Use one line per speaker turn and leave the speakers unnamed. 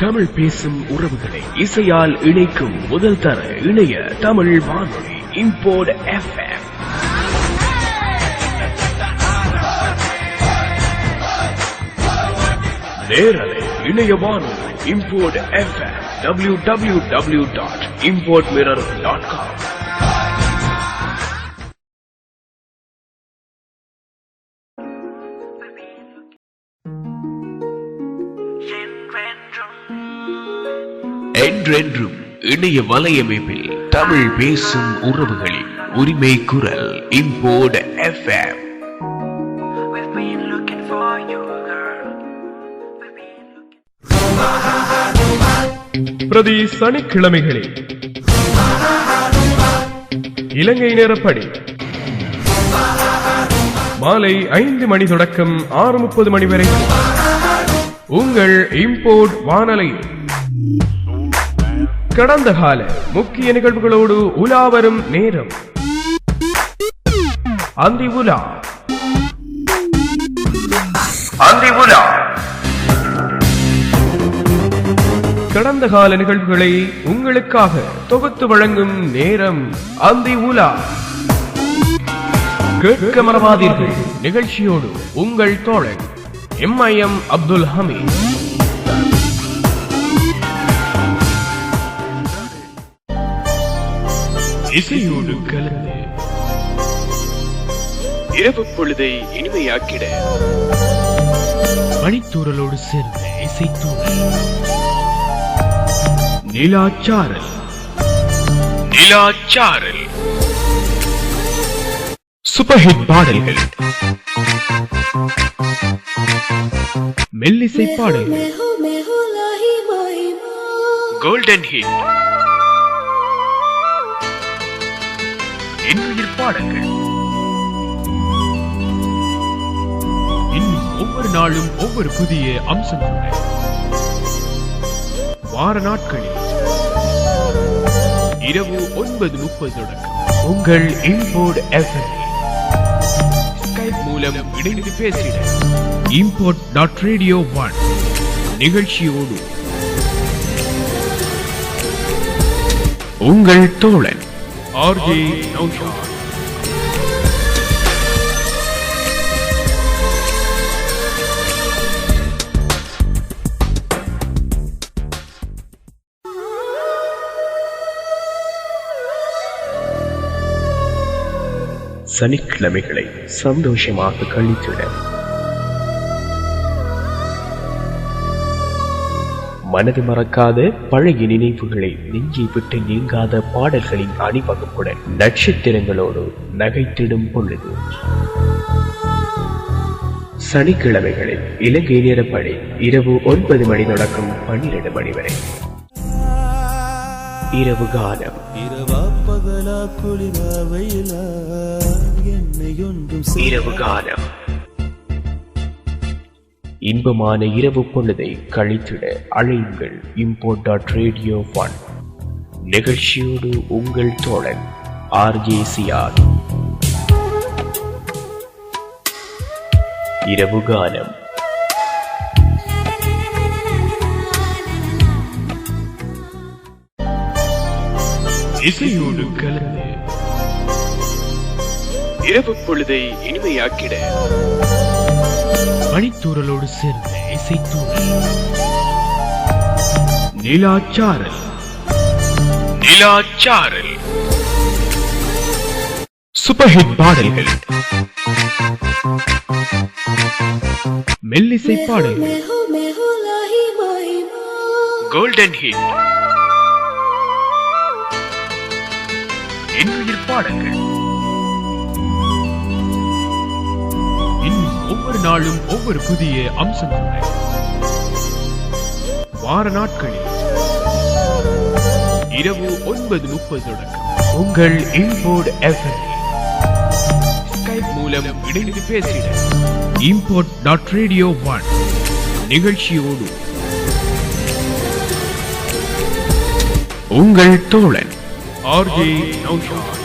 தமிழ் பேசும் உறவுகளை இசையால் இணைக்கும் முதல் தர இணைய தமிழ் வானொலி இம்போர்ட் FM. நேரலை இணைய வானொலி இம்போர்ட் FM. www.importmirror.com. என்றென்றும் இணைய வலையமைப்பில் தமிழ் பேசும் உறவுகளின் உரிமை குரல் இம்போர்ட் FM. பிரதி சனிக்கிழமைகளில் இலங்கை நேரப்படி மாலை 5 மணி தொடக்கம் 6:30 மணி வரை உங்கள் இம்போர்ட் வானொலியில் கடந்த கால முக்கிய நிகழ்வுகளோடு உலா வரும் நேரம். அந்தி உலா. கடந்த கால நிகழ்வுகளை உங்களுக்காக தொகுத்து வழங்கும் நேரம். அந்தி உலா. கேட்க மறவாதீர்கள். நிகழ்ச்சியோடு உங்கள் தோழன் MIM அப்துல் ஹமீத். இசையோடு கலந்து இரவு பொழுதை இனிமையாக்கிட மணித்தூரலோடு சேர்ந்த இசைத்தூரல். நிலாச்சாரல். சூப்பர் ஹிட் பாடல்கள், மெல்லிசை பாடல்கள், கோல்டன் ஹிட், இன்னுயிர் பாடல்கள். இன்னும் ஒவ்வொரு நாளும் ஒவ்வொரு புதிய அம்சங்களுடன் வார நாட்களில் இரவு 9:30 தொடக்கம் உங்கள் இம்போர்ட் FM ஸ்கைப் மூலம் இணைந்து பேசிட import.radio1 நிகழ்ச்சியோடு உங்கள் தோழன் RJ நௌஷாத். சனிக்கிழமைகளை சந்தோஷமாக கழித்திட மனது மறக்காத பழைய நினைவுகளை நெஞ்சை விட்டு நீங்காத பாடல்களின் அணிவகுப்புடன் நட்சத்திரங்களோடு நகைத்திடும் பொழுது சனிக்கிழமைகளில் இலங்கை நேரப்படி இரவு 9 மணி தொடக்கம் 12 மணி வரை இரவு காலம். இரவு காலம் இன்பமான இரவு பொழுதை கழித்திட அழையுங்கள் import.radio1 நிகழ்ச்சியோடு உங்கள் தோழன் RJ சியாத். இரவு காலம். இசையோடு கலந்து இரவு பொழுதை இனிமையாக்கிட மணித்தூரலோடு சேர்ந்த இசைத்தூரல். நிலாச்சாரல். சூப்பர் ஹிட் பாடல்கள், மெல்லிசை பாடல்கள், கோல்டன் ஹிட், இன்னுயிர் பாடல்கள். இன்னும் ஒவ்வொரு நாளும் ஒவ்வொரு புதிய அம்சங்களுடன் வார நாட்களில் இரவு 9:30 தொடக்கம் உங்கள் இம்போர்ட் FM ஸ்கைப் மூலம் இணைந்து பேசிட import.radio1 நிகழ்ச்சியோடு உங்கள் தோழன் RJ நௌஷாத்.